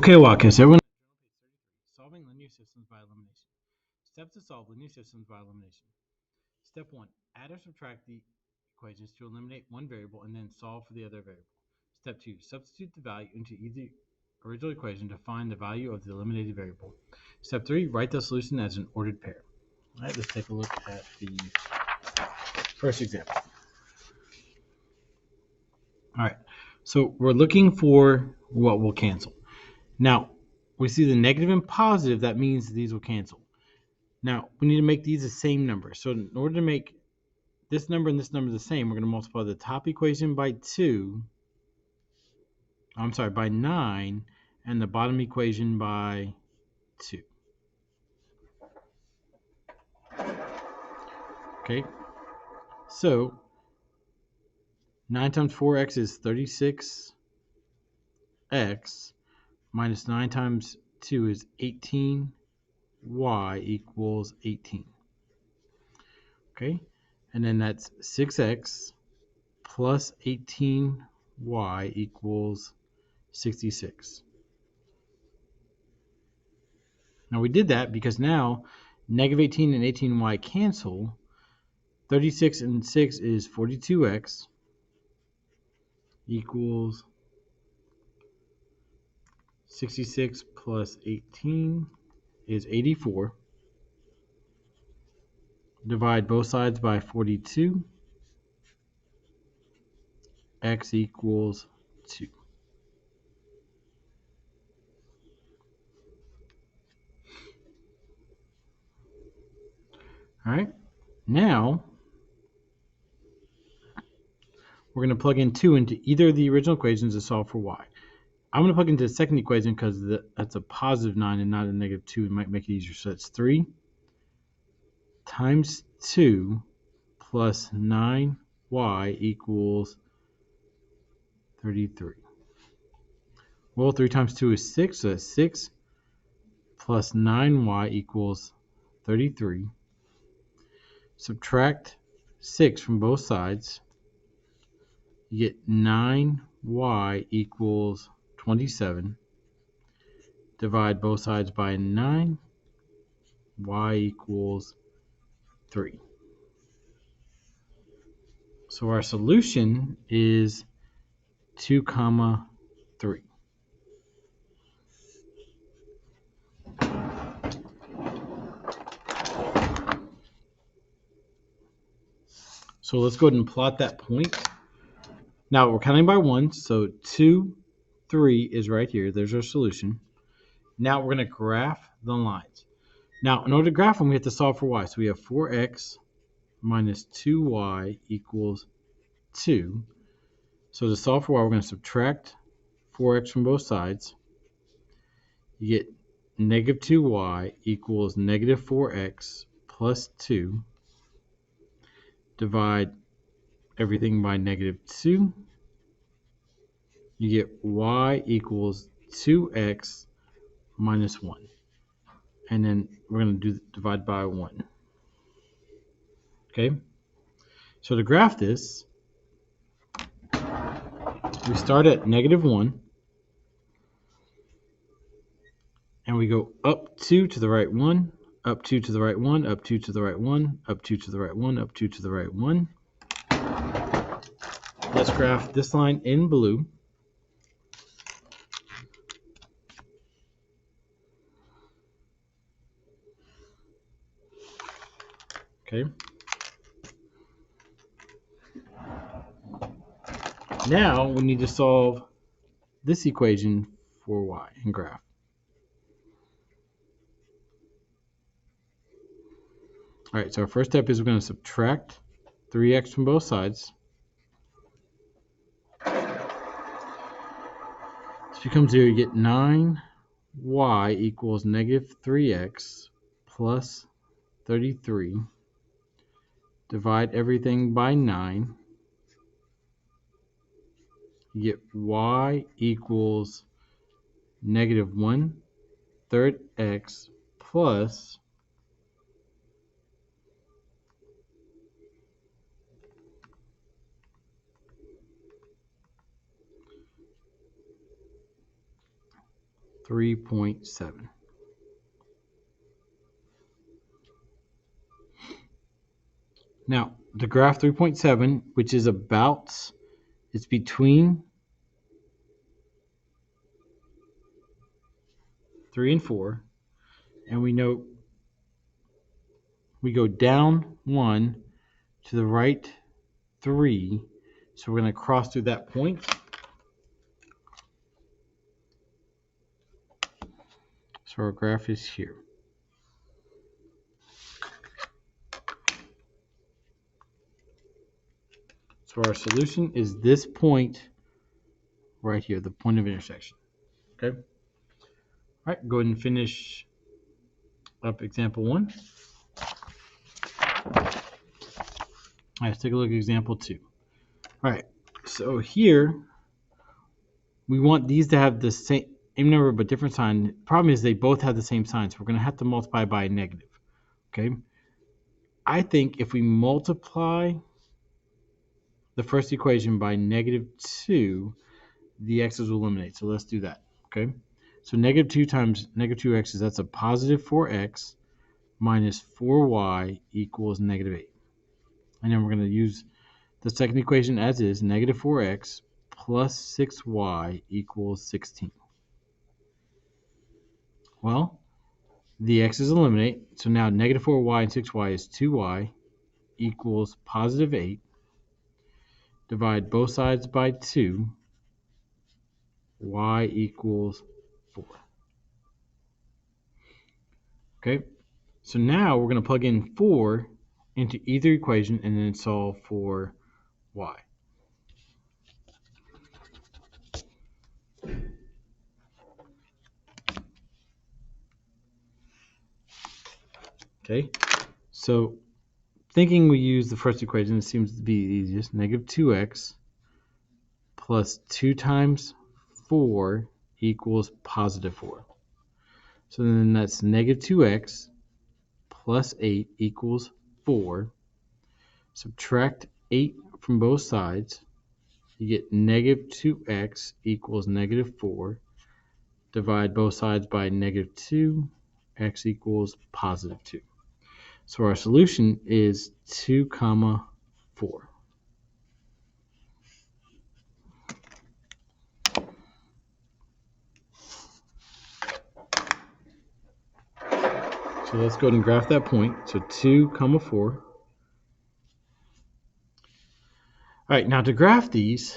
Okay, Watkins, everyone. Solving linear systems by elimination. Steps to solve linear systems by elimination. Step 1. Add or subtract the equations to eliminate one variable and then solve for the other variable. Step 2. Substitute the value into either original equation to find the value of the eliminated variable. Step 3. Write the solution as an ordered pair. All right, let's take a look at the first example. All right, so we're looking for what will cancel. Now, we see the negative and positive, that means these will cancel. Now, we need to make these the same number. So in order to make this number and this number the same, we're going to multiply the top equation by 9, and the bottom equation by 2. Okay, so 9 times 4x is 36x, minus 9 times 2 is 18, y equals 18. Okay, and then that's 6x plus 18y equals 66. Now we did that because now negative 18 and 18y cancel. 36 and 6 is 42x equals 66 plus 18 is 84. Divide both sides by 42. X equals 2. All right. Now we're going to plug in 2 into either of the original equations to solve for y. I'm going to plug into the second equation because that's a positive 9 and not a negative 2. It might make it easier. So that's 3 times 2 plus 9y equals 33. Well, 3 times 2 is 6, so that's 6 plus 9y equals 33. Subtract 6 from both sides. You get 9y equals 27. Divide both sides by 9. Y equals 3. So our solution is 2, 3. So let's go ahead and plot that point. Now we're counting by 1, so 2, 3 is right here. There's our solution. Now we're going to graph the lines. Now, in order to graph them, we have to solve for y. So we have 4x minus 2y equals 2. So to solve for y, we're going to subtract 4x from both sides. You get negative 2y equals negative 4x plus 2. Divide everything by negative 2. You get y equals 2x minus 1. And then we're going to divide by 1. Okay? So to graph this, we start at negative 1. And we go up 2 to the right 1, up 2 to the right 1, up 2 to the right 1, up 2 to the right 1, up 2 to the right 1. Let's graph this line in blue. Okay. Now we need to solve this equation for y and graph. All right, so our first step is we're going to subtract 3x from both sides. This becomes 0. You get 9y equals negative 3x plus 33. Divide everything by 9. You get y equals negative 1/3 x plus 3.7. Now, the graph 3.7, which is about, it's between 3 and 4, and we know we go down 1 to the right 3, so we're going to cross through that point. So our graph is here. So our solution is this point right here, the point of intersection. Okay? All right, go ahead and finish up example 1. All right, let's take a look at example 2. All right, so here we want these to have the same number but different sign. Problem is they both have the same sign, so we're going to have to multiply by a negative. Okay? I think if we multiply the first equation by -2, the x's will eliminate. So let's do that. Okay? So -2 times -2x, that's a positive 4x minus 4y equals -8. And then we're going to use the second equation as is, -4x plus 6y equals 16. Well, the x's eliminate. So now -4y and 6y is 2y equals positive 8. Divide both sides by 2. Y equals 4. Okay, so now we're going to plug in 4 into either equation and then solve for y. Okay, so thinking we use the first equation, it seems to be the easiest. -2x plus 2 times 4 equals positive 4. So then that's -2x plus 8 equals 4. Subtract 8 from both sides. You get -2x equals -4. Divide both sides by -2. X equals positive 2. So our solution is 2, 4. So let's go ahead and graph that point. So 2, 4. All right, now to graph these,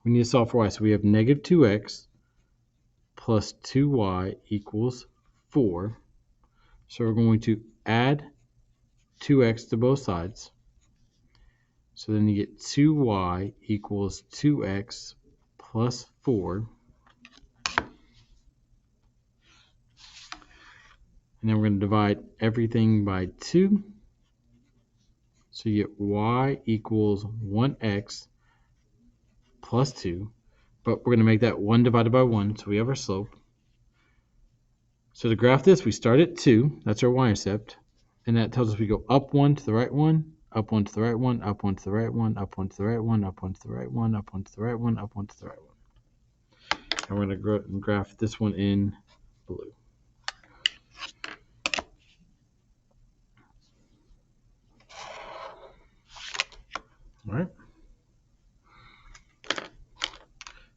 we need to solve for y. So we have -2x plus 2y equals 4. So we're going to add 2x to both sides. So then you get 2y equals 2x plus 4. And then we're going to divide everything by 2. So you get y equals 1x plus 2. But we're going to make that 1 divided by 1, so we have our slope. So to graph this, we start at 2. That's our y-intercept. And that tells us we go up 1 to the right 1, up 1 to the right 1, up 1 to the right 1, up 1 to the right 1, up 1 to the right 1, up 1 to the right 1, up 1 to the right 1. And we're going to graph this one in blue. All right.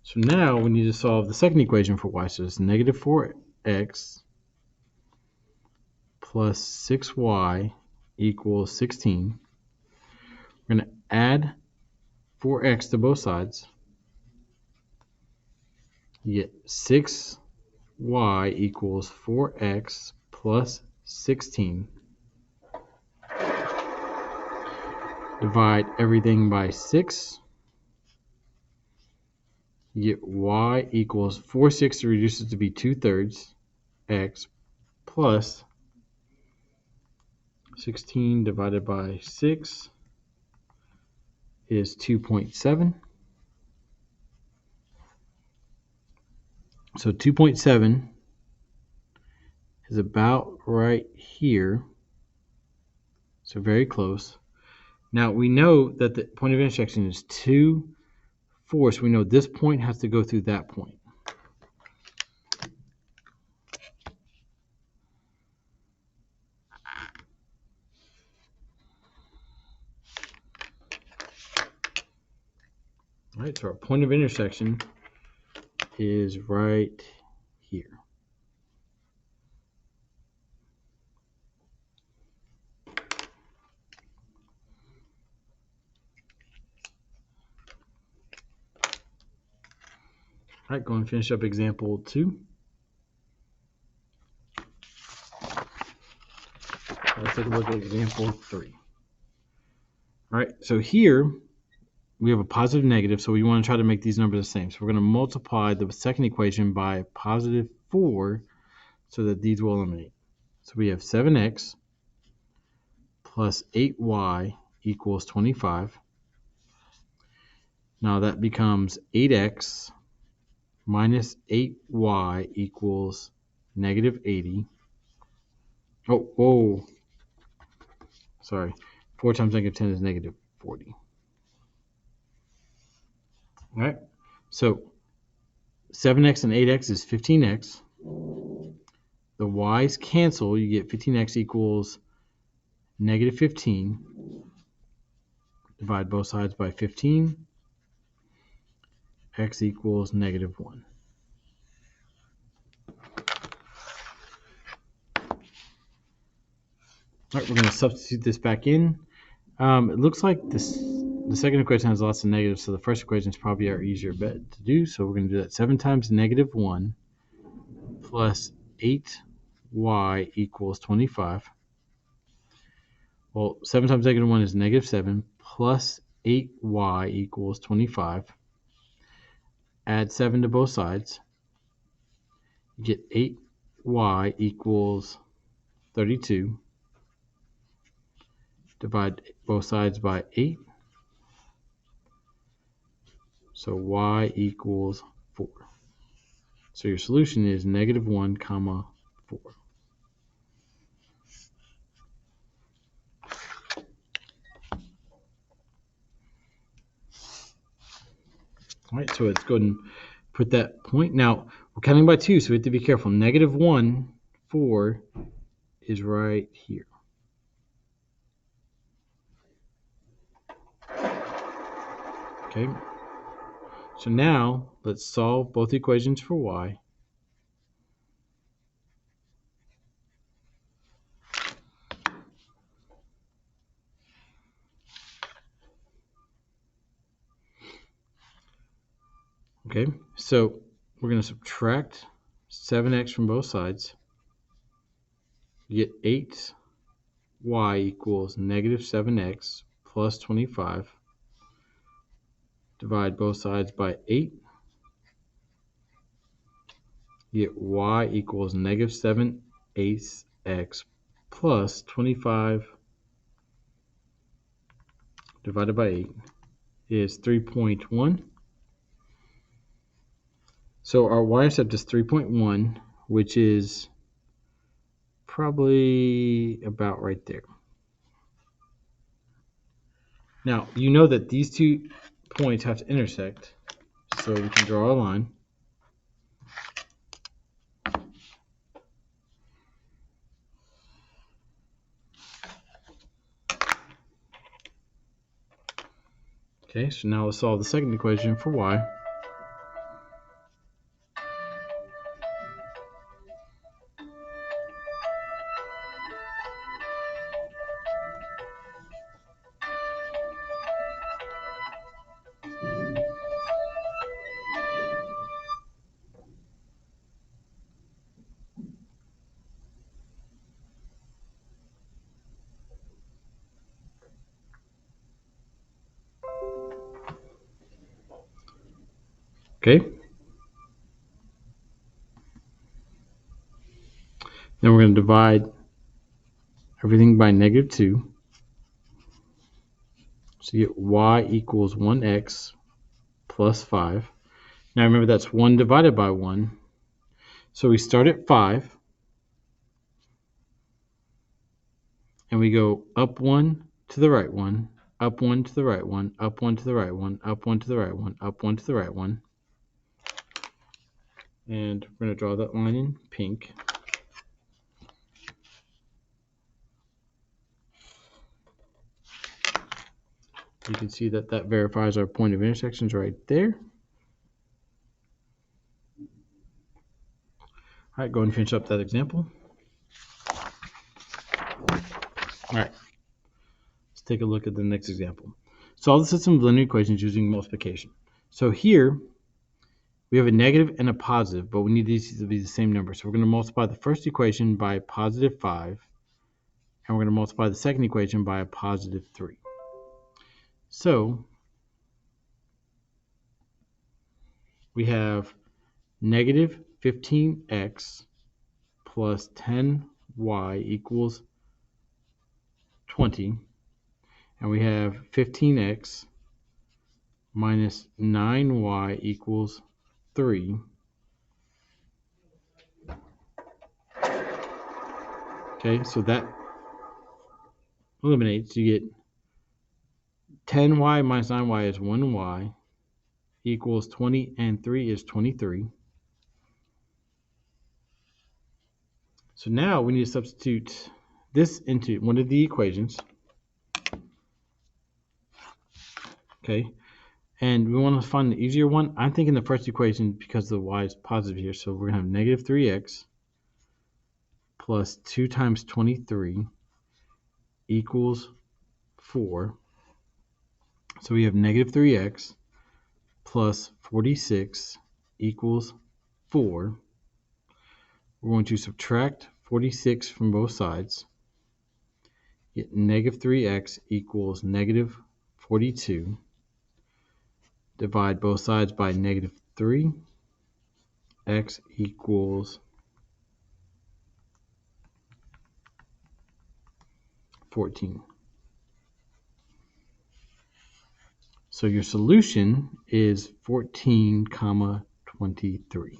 So now we need to solve the second equation for y. So it's -4x plus 6y equals 16. We're going to add 4x to both sides. You get 6y equals 4x plus 16. Divide everything by 6. You get y equals 4/6 reduces to be 2/3 x plus 16 divided by 6 is 2.7. So 2.7 is about right here. So very close. Now we know that the point of intersection is 2, 4. So we know this point has to go through that point. All right, so our point of intersection is right here. All right, go and finish up example 2. Let's take a look at example 3. All right, so here we have a positive negative, so we want to try to make these numbers the same. So we're going to multiply the second equation by positive 4 so that these will eliminate. So we have 7x plus 8y equals 25. Now that becomes 8x minus 8y equals negative 80. Oh, sorry. 4 times negative 10 is negative 40. All right, so 7x and 8x is 15x. The y's cancel. You get 15x equals negative 15. Divide both sides by 15. X equals negative 1. All right, we're going to substitute this back in. It looks like the second equation has lots of negatives, so the first equation is probably our easier bet to do. So we're going to do that. 7 times negative 1 plus 8y equals 25. Well, 7 times negative 1 is negative 7 plus 8y equals 25. Add 7 to both sides. You get 8y equals 32. Divide both sides by 8. So y equals 4. So your solution is negative 1 comma 4. All right, so let's go ahead and put that point. Now, we're counting by 2, so we have to be careful. Negative 1, 4 is right here. Okay. So now, let's solve both equations for y. Okay, so we're going to subtract 7x from both sides. You get 8y equals negative 7x plus 25. Divide both sides by 8. You get y equals negative 7/8 x plus 25 divided by 8 is 3.1. So our y-intercept is 3.1, which is probably about right there. Now, you know that these two points have to intersect, so we can draw a line. Okay, so now let's solve the second equation for y. Okay. Then we're going to divide everything by negative 2. So you get y equals 1x plus 5. Now remember that's 1 divided by 1. So we start at 5. And we go up 1 to the right 1, up 1 to the right 1, up 1 to the right 1, up 1 to the right 1, up 1 to the right 1. And we're going to draw that line in pink. You can see that that verifies our point of intersections right there. All right, go ahead and finish up that example. All right, let's take a look at the next example. Solve the system of linear equations using multiplication. So here, we have a negative and a positive, but we need these to be the same number. So we're going to multiply the first equation by positive 5, and we're going to multiply the second equation by a positive 3. So we have negative 15x plus 10y equals 20. And we have 15x minus 9y equals 3. Okay, so that eliminates. You get 10y minus 9y is 1y equals 20, and 3 is 23. So now we need to substitute this into one of the equations. Okay, and we want to find the easier one. I'm thinking the first equation because the y is positive here. So we're going to have negative 3x plus 2 times 23 equals 4. So we have negative 3x plus 46 equals 4. We're going to subtract 46 from both sides. Get negative 3x equals negative 42. Divide both sides by negative 3. X equals 14. So your solution is 14, 23.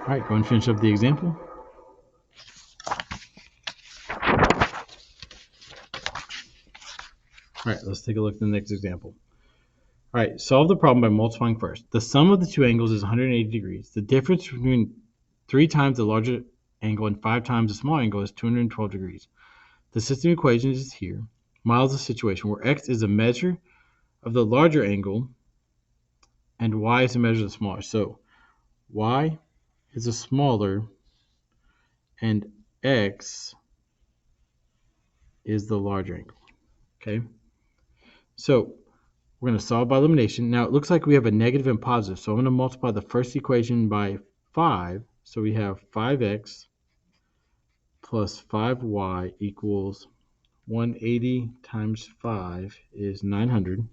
All right, go and finish up the example. All right, let's take a look at the next example. All right, solve the problem by multiplying first. The sum of the two angles is 180 degrees. The difference between 3 times the larger angle and 5 times the small angle is 212 degrees. The system equation is here. Models the situation where x is a measure of the larger angle and y is a measure of the smaller. So y is a smaller and x is the larger angle. Okay, so we're going to solve by elimination. Now it looks like we have a negative and positive, so I'm going to multiply the first equation by 5. So we have 5x plus 5y equals 180 times 5 is 900. And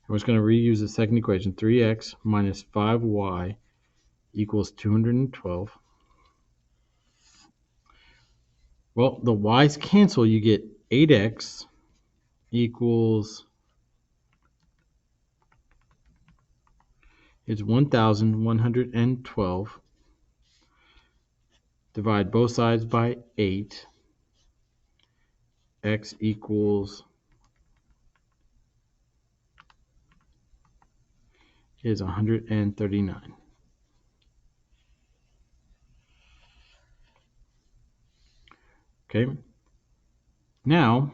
we're just going to reuse the second equation. 3x minus 5y equals 212. Well, the y's cancel. You get 8x equals is 1,112. Divide both sides by 8. X equals is 139. Okay. Now,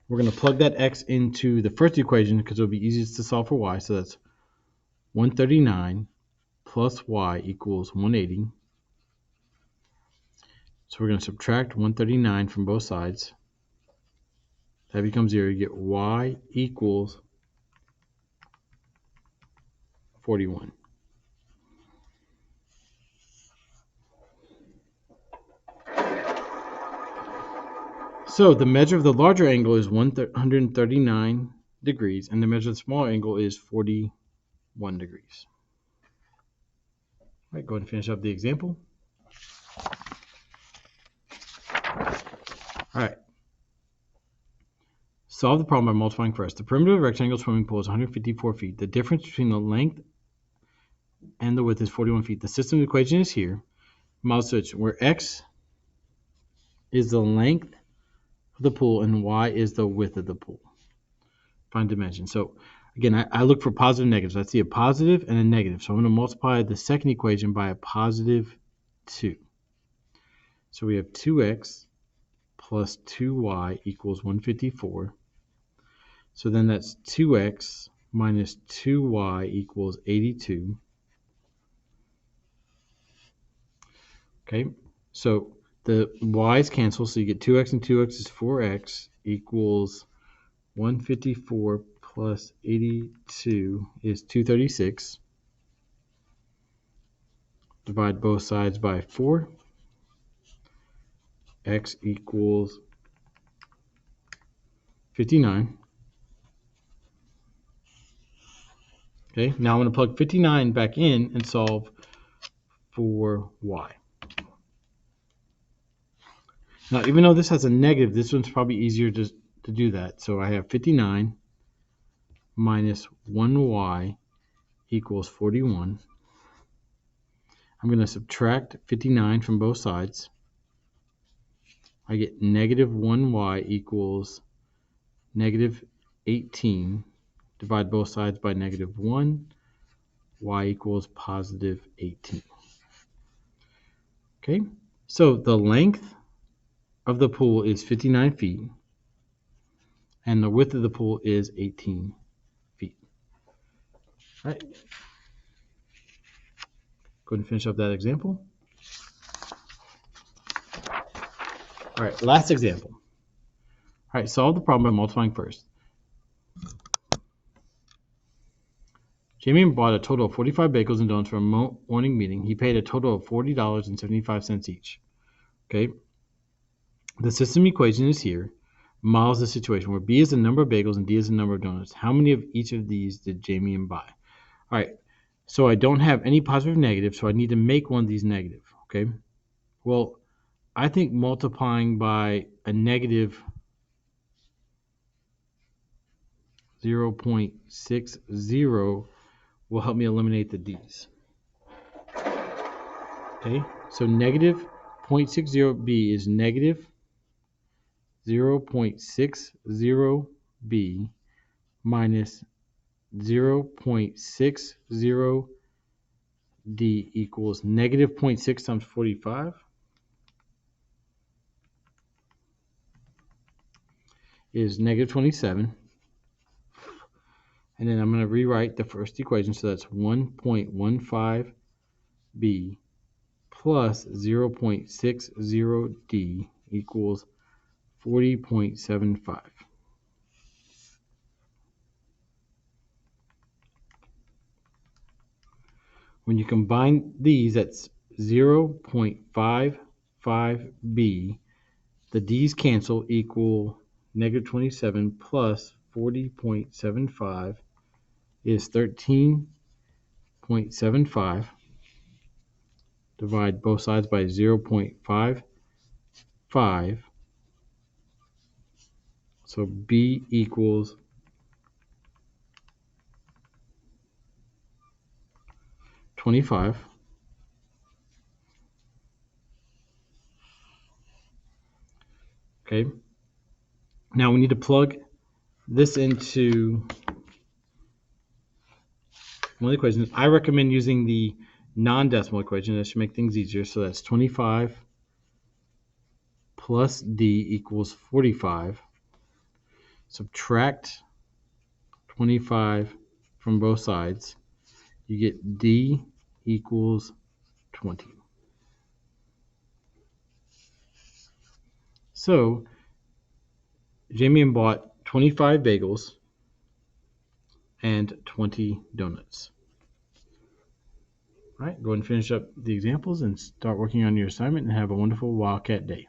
we're going to plug that x into the first equation because it'll be easiest to solve for y. So that's 139 plus y equals 180. So we're going to subtract 139 from both sides. That becomes 0. You get y equals 41. So the measure of the larger angle is 139 degrees, and the measure of the smaller angle is 41 degrees. All right, go ahead and finish up the example. All right. Solve the problem by multiplying first. The perimeter of the rectangle swimming pool is 154 feet. The difference between the length and the width is 41 feet. The system equation is here. Model switch, where x is the length of the pool and y is the width of the pool. Find dimension. So Again, I look for positive and negatives. I see a positive and a negative. So I'm going to multiply the second equation by a positive 2. So we have 2x plus 2y equals 154. So then that's 2x minus 2y equals 82. Okay, so the y's cancel, so you get 2x and 2x is 4x equals 154 plus 82 is 236. Divide both sides by 4. X equals 59. Okay, now I'm going to plug 59 back in and solve for y. Now, even though this has a negative, this one's probably easier to do that. So I have 59 minus 1y equals 41. I'm going to subtract 59 from both sides. I get negative 1y equals negative 18. Divide both sides by negative 1. Y equals positive 18. Okay, so the length of the pool is 59 feet, and the width of the pool is 18 feet. All right. Go ahead and finish up that example. All right, last example. All right, solve the problem by multiplying first. Jamie bought a total of 45 bagels and donuts for a morning meeting. He paid a total of $40.75 each. Okay. The system equation is here. Models the situation where B is the number of bagels and D is the number of donuts. How many of each of these did Jamie buy? All right. So I don't have any positive or negative, so I need to make one of these negative. Okay. Well, I think multiplying by a negative 0.60 will help me eliminate the D's. Okay, so negative 0.60b is negative 0.60b minus 0.60d equals negative 0.6 times 45 is negative 27. And then I'm going to rewrite the first equation, so that's 1.15b plus 0.60d equals 40.75. When you combine these, that's 0.55b. The d's cancel, equal negative 27 plus 40.75 is 13.75. Divide both sides by 0.55. So b equals 25. Okay. Now we need to plug this into one of the equations. I recommend using the non-decimal equation. That should make things easier. So that's 25 plus d equals 45. Subtract 25 from both sides. You get d equals 20. So Jamie bought 25 bagels and 20 donuts. All right, go ahead and finish up the examples and start working on your assignment and have a wonderful Wildcat day.